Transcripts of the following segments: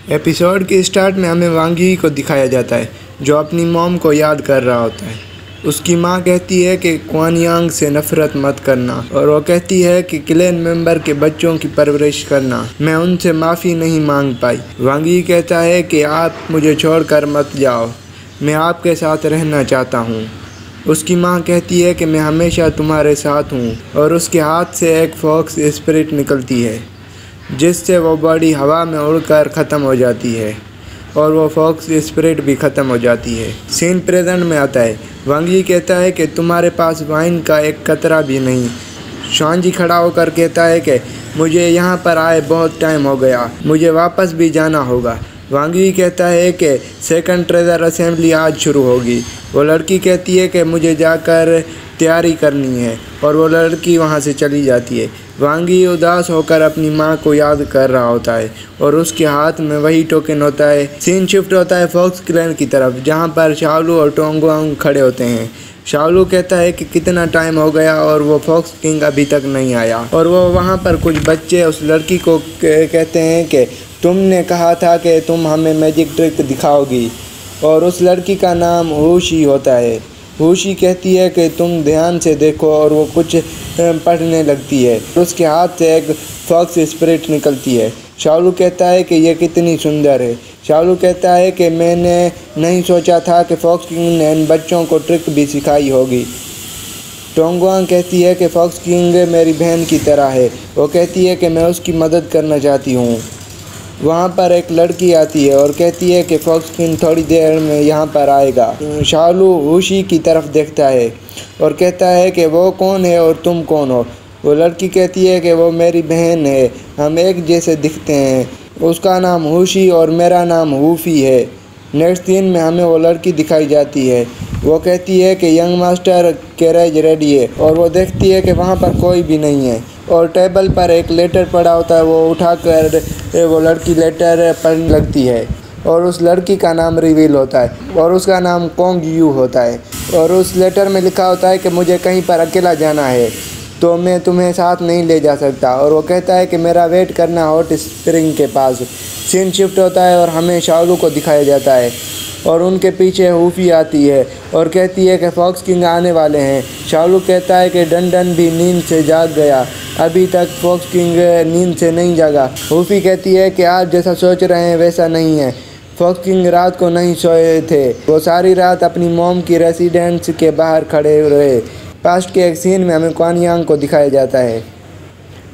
Episode के start में हमें वांग यी को दिखाया जाता है जो अपनी मॉम को याद कर रहा होता है। उसकी माँ कहती है कि क्वान यांग से नफरत मत करना और वो कहती है कि क्लैन मेंबर के बच्चों की परवरिश करना। मैं उनसे माफ़ी नहीं मांग पाई। वांग यी कहता है कि आप मुझे छोड़कर मत जाओ, मैं आपके साथ रहना चाहता हूँ। उसकी माँ कहती है कि मैं हमेशा तुम्हारे साथ हूँ और उसके हाथ से एक फॉक्स स्पिरिट निकलती है जिससे वो बॉडी हवा में उड़कर ख़त्म हो जाती है और वो फॉक्स स्पिरिट भी ख़त्म हो जाती है। सीन प्रेजेंट में आता है। वांग यी कहता है कि तुम्हारे पास वाइन का एक कतरा भी नहीं। शांजी खड़ा होकर कहता है कि मुझे यहाँ पर आए बहुत टाइम हो गया, मुझे वापस भी जाना होगा। वांग यी कहता है कि सेकंड ट्रेजर असेंबली आज शुरू होगी। वो लड़की कहती है कि मुझे जाकर तैयारी करनी है और वो लड़की वहाँ से चली जाती है। वांग यी उदास होकर अपनी माँ को याद कर रहा होता है और उसके हाथ में वही टोकन होता है। सीन शिफ्ट होता है फॉक्स क्लैन की तरफ जहाँ पर शाओलू और टोंगवांग खड़े होते हैं। शाओलू कहता है कि कितना टाइम हो गया और वो फॉक्स किंग अभी तक नहीं आया और वो वहाँ पर कुछ बच्चे उस लड़की को कहते हैं कि तुमने कहा था कि तुम हमें मैजिक ट्रिक दिखाओगी और उस लड़की का नाम होशी होता है। होशी कहती है कि तुम ध्यान से देखो और वो कुछ पढ़ने लगती है। उसके हाथ से एक फॉक्स स्पिरिट निकलती है। शाओलू कहता है कि यह कितनी सुंदर है। शाओलू कहता है कि मैंने नहीं सोचा था कि फॉक्स किंग ने इन बच्चों को ट्रिक भी सिखाई होगी। टोंगवांग कहती है कि फॉक्स किंग मेरी बहन की तरह है। वो कहती है कि मैं उसकी मदद करना चाहती हूँ। वहाँ पर एक लड़की आती है और कहती है कि फॉक्स किंग थोड़ी देर में यहाँ पर आएगा। शाओलू होशी की तरफ देखता है और कहता है कि वो कौन है और तुम कौन हो। वो लड़की कहती है कि वो मेरी बहन है, हम एक जैसे दिखते हैं। उसका नाम होशी और मेरा नाम हूफी है। नेक्स्ट सीन में हमें वो लड़की दिखाई जाती है। वो कहती है कि यंग मास्टर कैरेज रेडी है और वो देखती है कि वहाँ पर कोई भी नहीं है और टेबल पर एक लेटर पड़ा होता है। वो उठाकर वो लड़की लेटर पढ़ने लगती है और उस लड़की का नाम रिवील होता है और उसका नाम कोंग यू होता है और उस लेटर में लिखा होता है कि मुझे कहीं पर अकेला जाना है तो मैं तुम्हें साथ नहीं ले जा सकता। और वो कहता है कि मेरा वेट करना हॉट स्प्रिंग के पास। सीन शिफ्ट होता है और हमें शाओलू को दिखाया जाता है और उनके पीछे हूफी आती है और कहती है कि फॉक्स किंग आने वाले हैं। शाओलू कहता है कि डन भी नींद से जाग गया, अभी तक फॉक्स किंग नींद से नहीं जागा। हूफी कहती है कि आप जैसा सोच रहे हैं वैसा नहीं है। फॉक्स किंग रात को नहीं सोए थे, वो सारी रात अपनी मॉम की रेसिडेंस के बाहर खड़े रहे। पास्ट के एक सीन में हमें क्वान यांग को दिखाया जाता है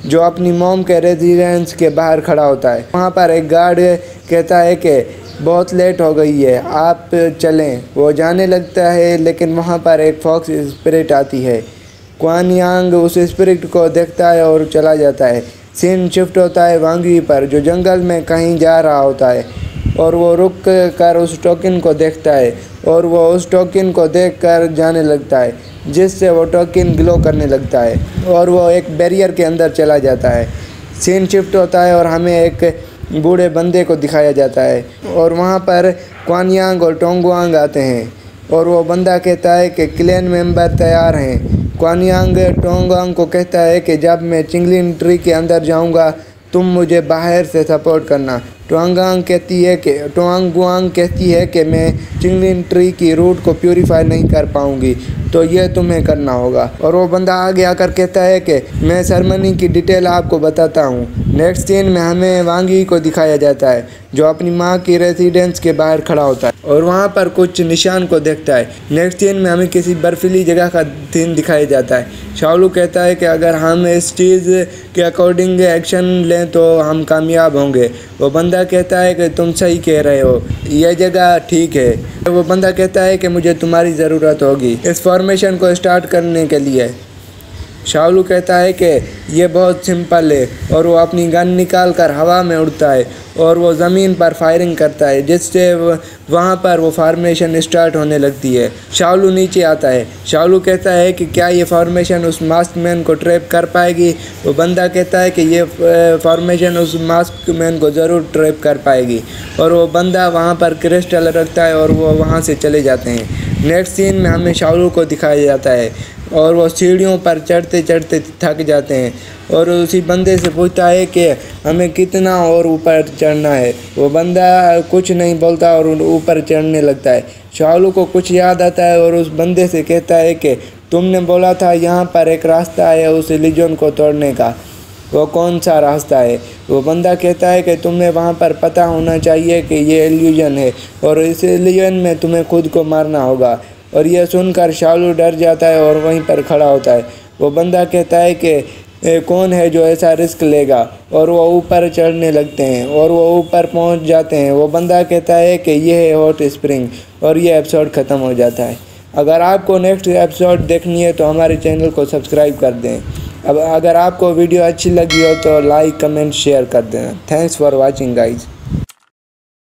जो अपनी मॉम के रेजिडेंस के बाहर खड़ा होता है। वहाँ पर एक गार्ड कहता है कि बहुत लेट हो गई है, आप चलें। वो जाने लगता है लेकिन वहाँ पर एक फॉक्स स्पिरिट आती है। क्वान यांग उस स्पिरिट को देखता है और चला जाता है। सीन शिफ्ट होता है वांग यी पर जो जंगल में कहीं जा रहा होता है और वो रुक कर उस टोकन को देखता है और वो उस टोकन को देख कर जाने लगता है जिससे वो टोकन ग्लो करने लगता है और वो एक बैरियर के अंदर चला जाता है। सीन शिफ्ट होता है और हमें एक बूढ़े बंदे को दिखाया जाता है और वहाँ पर क्वान यांग और टोंगवांग आते हैं और वो बंदा कहता है कि क्लैन मेंबर तैयार हैं। क्वान यांग टोंगवांग को कहता है कि जब मैं चिंगलिंग ट्री के अंदर जाऊँगा तुम मुझे बाहर से सपोर्ट करना। टोंगवांग कहती है कि मैं चिंगलिंग ट्री की रूट को प्यूरीफाई नहीं कर पाऊँगी तो ये तुम्हें करना होगा। और वो बंदा आगे आकर कहता है कि मैं सेरेमनी की डिटेल आपको बताता हूँ। नेक्स्ट सीन में हमें वांग यी को दिखाया जाता है जो अपनी माँ की रेसिडेंस के बाहर खड़ा होता है और वहाँ पर कुछ निशान को देखता है। नेक्स्ट सीन में हमें किसी बर्फीली जगह का सीन दिखाया जाता है। शाओलू कहता है कि अगर हम इस चीज़ के अकॉर्डिंग एक्शन लें तो हम कामयाब होंगे। वो बंदा कहता है कि तुम सही कह रहे हो, यह जगह ठीक है। वो बंदा कहता है कि मुझे तुम्हारी ज़रूरत होगी इस फॉर्मेशन को स्टार्ट करने के लिए। शाओलू कहता है कि यह बहुत सिंपल है और वो अपनी गन निकाल कर हवा में उड़ता है और वो ज़मीन पर फायरिंग करता है जिससे वहाँ पर वो फॉर्मेशन स्टार्ट होने लगती है। शाओलू नीचे आता है। शाओलू कहता है कि क्या ये फॉर्मेशन उस मास्क मैन को ट्रैप कर पाएगी। वो बंदा कहता है कि ये फॉर्मेशन उस मास्क मैन को ज़रूर ट्रैप कर पाएगी और वो बंदा वहाँ पर क्रिस्टल रखता है और वो वहाँ से चले जाते हैं। नेक्स्ट सीन में हमें शाओलू को दिखाया जाता है और वो सीढ़ियों पर चढ़ते चढ़ते थक जाते हैं और उसी बंदे से पूछता है कि हमें कितना और ऊपर चढ़ना है। वो बंदा कुछ नहीं बोलता और ऊपर चढ़ने लगता है। शालू को कुछ याद आता है और उस बंदे से कहता है कि तुमने बोला था यहाँ पर एक रास्ता है उस इल्यूजन को तोड़ने का, वो कौन सा रास्ता है? वो बंदा कहता है कि तुम्हें वहाँ पर पता होना चाहिए कि ये इल्यूजन है और इस इल्यूजन में तुम्हें खुद को मारना होगा। और यह सुनकर शालू डर जाता है और वहीं पर खड़ा होता है। वो बंदा कहता है कि कौन है जो ऐसा रिस्क लेगा, और वो ऊपर चढ़ने लगते हैं और वो ऊपर पहुंच जाते हैं। वो बंदा कहता है कि ये है हॉट स्प्रिंग और ये एपिसोड ख़त्म हो जाता है। अगर आपको नेक्स्ट एपिसोड देखनी है तो हमारे चैनल को सब्सक्राइब कर दें। अब अगर आपको वीडियो अच्छी लगी हो तो लाइक कमेंट शेयर कर देना। Thanks for watching guys.